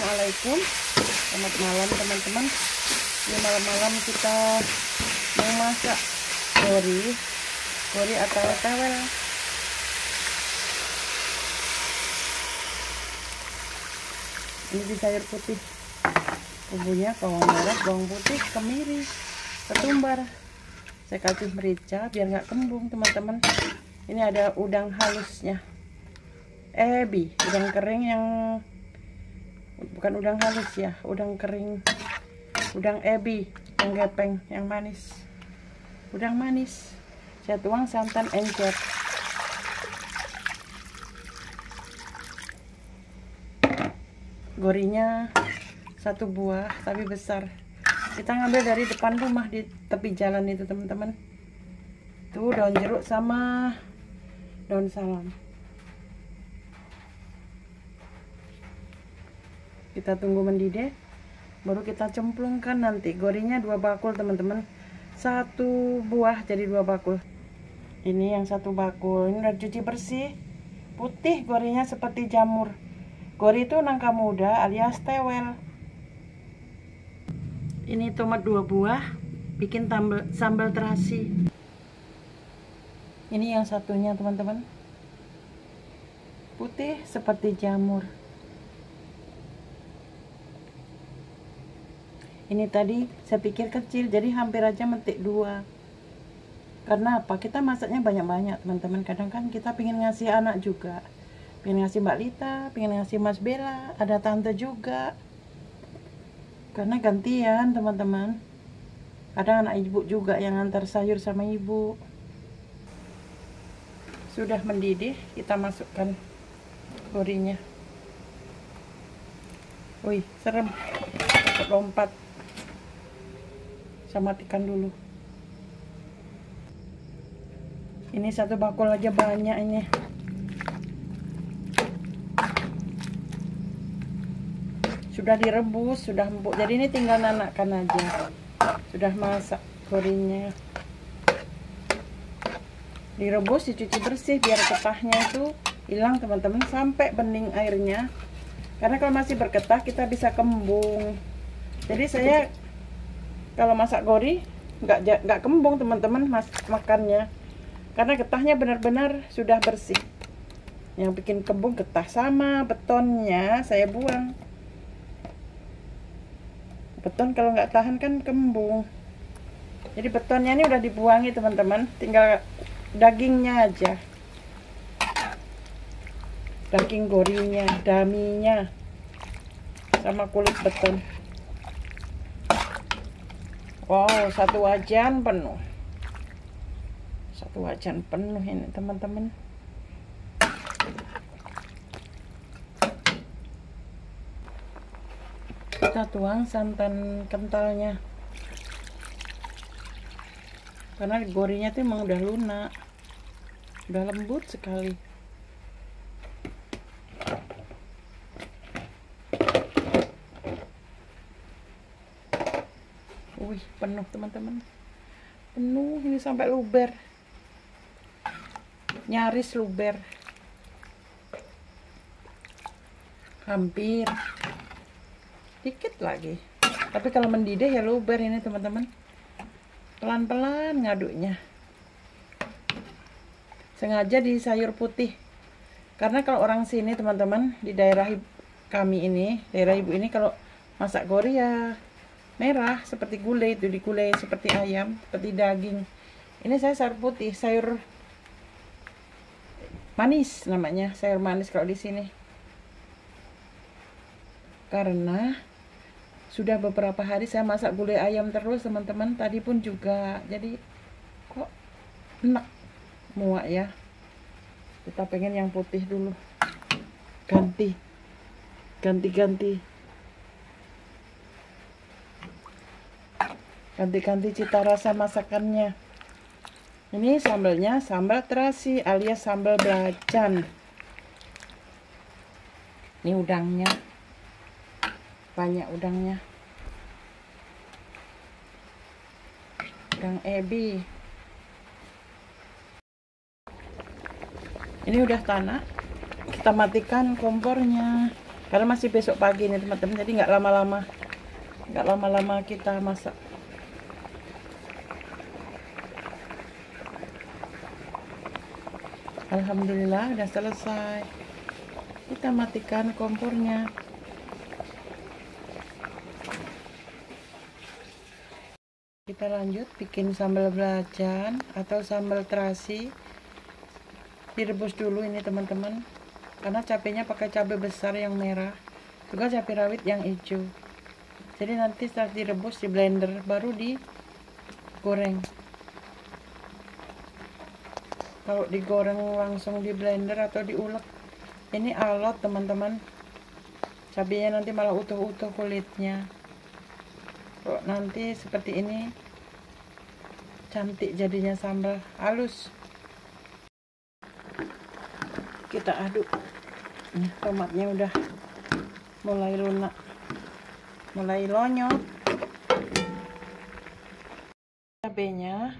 Assalamualaikum, selamat malam teman-teman. Ini malam-malam kita mau masak gori atau tewel. Ini di sayur putih, bumbunya bawang merah, bawang putih, kemiri, ketumbar. Saya kasih merica biar nggak kembung teman-teman. Ini ada udang halusnya, ebi, udang kering yang bukan udang halus ya, udang kering, udang ebi yang gepeng, yang manis, udang manis. Saya tuang santan encer, gorinya 1 buah tapi besar. Kita ngambil dari depan rumah di tepi jalan itu teman-teman. Tuh daun jeruk sama daun salam. Kita tunggu mendidih, baru kita cemplungkan nanti. Gorinya 2 bakul teman-teman, 1 buah jadi 2 bakul. Ini yang 1 bakul, ini udah cuci bersih, putih, gorinya seperti jamur. Gori itu nangka muda alias tewel. Ini tomat 2 buah, bikin sambal terasi. Ini yang satunya teman-teman, putih seperti jamur. Ini tadi saya pikir kecil, jadi hampir aja mentik 2. Karena apa? Kita masaknya banyak-banyak teman-teman. Kadang kan kita pengen ngasih anak juga, pengen ngasih Mbak Lita, pengen ngasih Mas Bella, ada tante juga. Karena gantian teman-teman. Kadang anak ibu juga yang antar sayur sama ibu. Sudah mendidih, kita masukkan gorinya. Wih, serem, lompat. Saya matikan dulu. Ini 1 bakul aja banyak ini. Sudah direbus, sudah empuk. Jadi ini tinggal nanakkan aja. Sudah masak gorinya. Direbus, dicuci bersih biar getahnya itu hilang teman-teman, sampai bening airnya. Karena kalau masih bergetah kita bisa kembung. Jadi saya kalau masak gori nggak kembung teman-teman makannya, karena getahnya benar-benar sudah bersih. Yang bikin kembung getah sama betonnya saya buang. Beton kalau nggak tahan kan kembung. Jadi betonnya ini udah dibuangi teman-teman, tinggal dagingnya aja, daging gorinya, daminya, sama kulit beton. Wow, 1 wajan penuh. 1 wajan penuh ini teman-teman. Kita tuang santan kentalnya. Karena gorinya tuh emang udah lunak, udah lembut sekali. Wih, penuh teman-teman, penuh ini sampai luber, nyaris luber, hampir, dikit lagi. Tapi kalau mendidih ya luber ini teman-teman. Pelan-pelan ngaduknya. Sengaja di sayur putih, karena kalau orang sini teman-teman, di daerah kami ini, daerah ibu ini, kalau masak gori ya merah seperti gulai, itu digulai seperti ayam, seperti daging. Ini saya sayur putih, sayur manis namanya, sayur manis kalau di sini. Karena sudah beberapa hari saya masak gulai ayam terus teman-teman, tadi pun juga, jadi kok enak, muak ya. Kita pengen yang putih dulu, ganti cita rasa masakannya. Ini sambalnya sambal terasi alias sambal belacan. Ini udangnya, banyak udangnya, udang ebi. Ini udah tanak, kita matikan kompornya. karena masih besok pagi nih teman-teman, jadi nggak lama-lama kita masak. Alhamdulillah udah selesai. Kita matikan kompornya. Kita lanjut bikin sambal belacan atau sambal terasi. Direbus dulu ini teman-teman, karena cabenya pakai cabai besar yang merah, juga cabai rawit yang hijau. Jadi nanti setelah direbus di blender baru digoreng. Kalau digoreng langsung di blender atau diulek, ini alot teman-teman, cabenya nanti malah utuh-utuh kulitnya. Kok nanti seperti ini cantik jadinya sambal halus. Kita aduk. Nah, tomatnya udah mulai lunak, mulai lonyot. Cabenya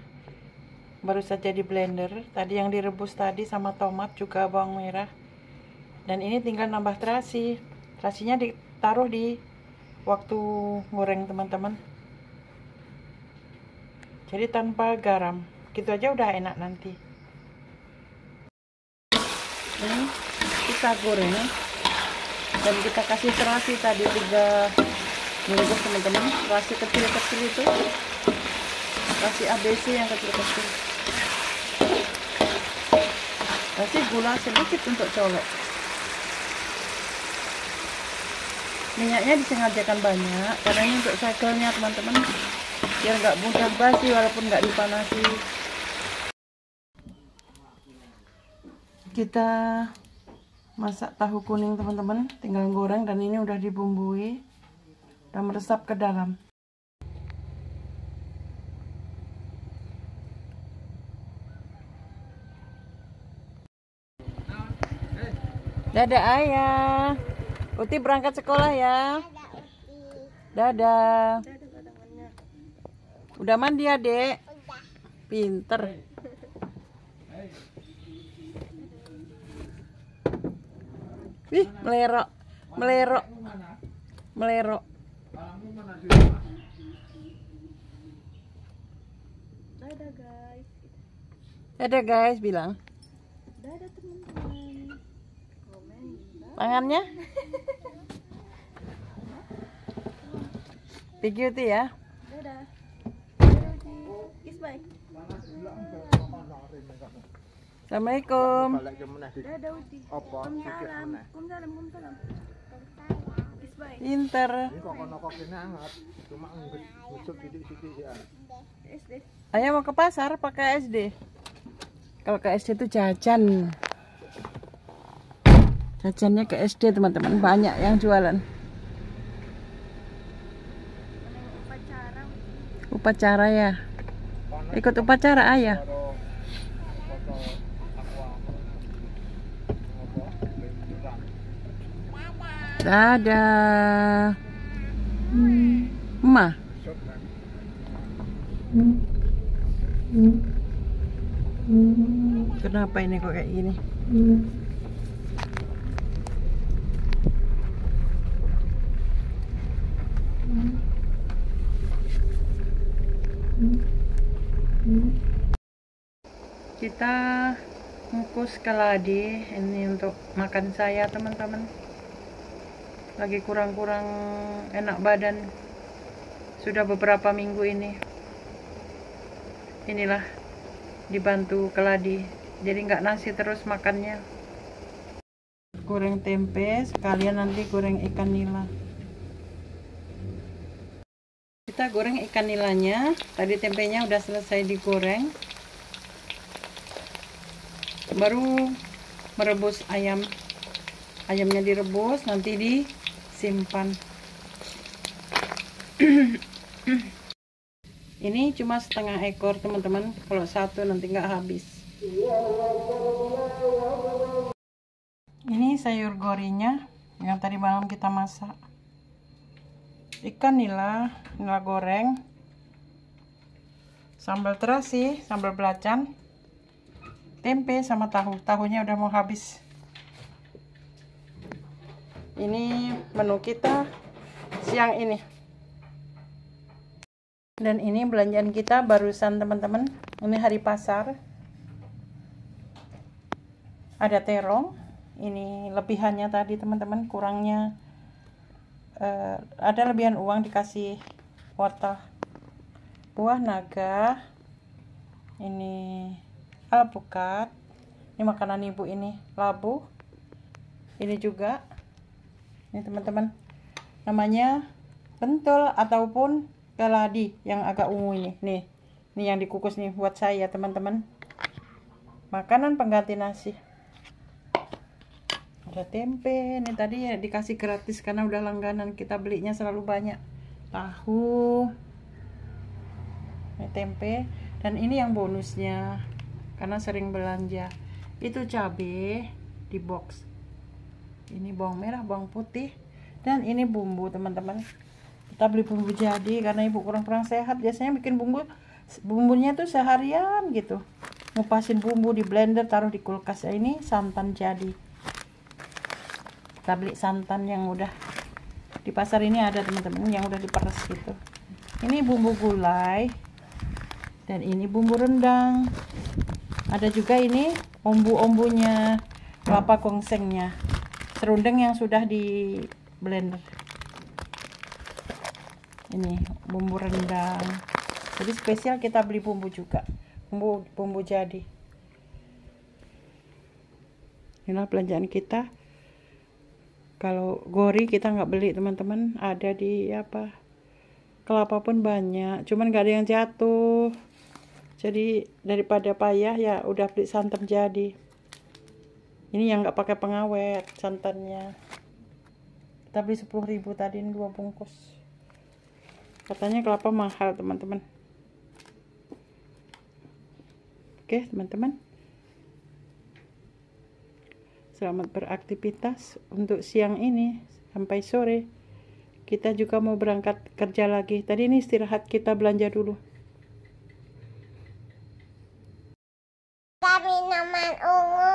baru saja di blender, tadi yang direbus tadi sama tomat juga bawang merah. Dan ini tinggal nambah terasi. Terasinya ditaruh di waktu goreng teman-teman. Jadi tanpa garam, gitu aja udah enak nanti. Ini kita goreng dan kita kasih terasi tadi 3 bungkus teman-teman. Terasi kecil-kecil itu, terasi ABC yang kecil-kecil. Kasih gula sedikit untuk colok. Minyaknya disengajakan banyak karena ini untuk segelnya teman-teman, biar nggak mudah basi walaupun nggak dipanasi. Kita masak tahu kuning teman-teman, tinggal goreng dan ini udah dibumbui dan meresap ke dalam. Dadah ayah. Uti berangkat sekolah ya. Dadah. Udah mandi adek? Pinter. Wih, melerok. Dadah guys bilang. Dadah teman-teman. Tangannya? Begitu ya. Dadah. Assalamualaikum. Pinter. Ayah mau ke pasar pakai SD. Kalau ke SD itu jajan. Jajannya ke SD teman-teman, banyak yang jualan. Upacara ya. Ikut upacara ayah. Dadah. Emak. Kenapa ini kok kayak gini? Kita ngukus keladi ini untuk makan saya teman-teman. Lagi kurang-kurang enak badan sudah beberapa minggu ini. Inilah dibantu keladi, jadi nggak nasi terus makannya. Goreng tempe sekalian nanti goreng ikan nila. Kita goreng ikan nilanya, tadi tempenya udah selesai digoreng. Baru merebus ayam. Ayamnya direbus, nanti disimpan. Ini cuma setengah ekor teman-teman, kalau satu nanti nggak habis. Ini sayur gorinya yang tadi malam kita masak. Ikan nila goreng, sambal terasi, sambal belacan, tempe sama tahu. Tahunya udah mau habis. Ini menu kita siang ini. Dan ini belanjaan kita barusan teman-teman. Ini hari pasar. Ada terong. Ini lebihannya tadi teman-teman, kurangnya ada lebihan uang dikasih wortel. Buah naga. Ini alpukat. Ini makanan ibu ini, labu. Ini juga. Ini teman-teman. Namanya pentol ataupun keladi yang agak ungu ini. Nih yang dikukus nih buat saya teman-teman. Makanan pengganti nasi. Ada tempe. Ini tadi ya dikasih gratis karena udah langganan, kita belinya selalu banyak. Tahu. Ini tempe. Dan ini yang bonusnya karena sering belanja. Itu cabai di box. Ini bawang merah, bawang putih. Dan ini bumbu teman-teman. Kita beli bumbu jadi karena ibu kurang sehat, biasanya bikin bumbunya tuh seharian gitu, ngupasin bumbu di blender taruh di kulkas. Ini santan jadi, kita beli santan yang udah di pasar ini ada teman-teman, yang udah diperes gitu. Ini bumbu gulai dan ini bumbu rendang. Ada juga ini ombu-ombunya, kelapa gongsengnya, serundeng yang sudah di blender. Ini bumbu rendang. Jadi spesial kita beli bumbu juga, bumbu jadi. Inilah belanjaan kita. Kalau gori kita nggak beli teman-teman, ada di apa, kelapa pun banyak, cuman nggak ada yang jatuh. Jadi daripada payah ya udah beli santan jadi. Ini yang nggak pakai pengawet santannya. Kita beli 10.000 tadi, ini 2 bungkus. Katanya kelapa mahal teman-teman. Oke teman-teman, selamat beraktivitas untuk siang ini sampai sore. Kita juga mau berangkat kerja lagi. Tadi ini istirahat, kita belanja dulu. Ada minuman ungu.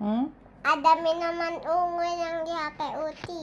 Hmm? Ada minuman ungu yang di HP Uti.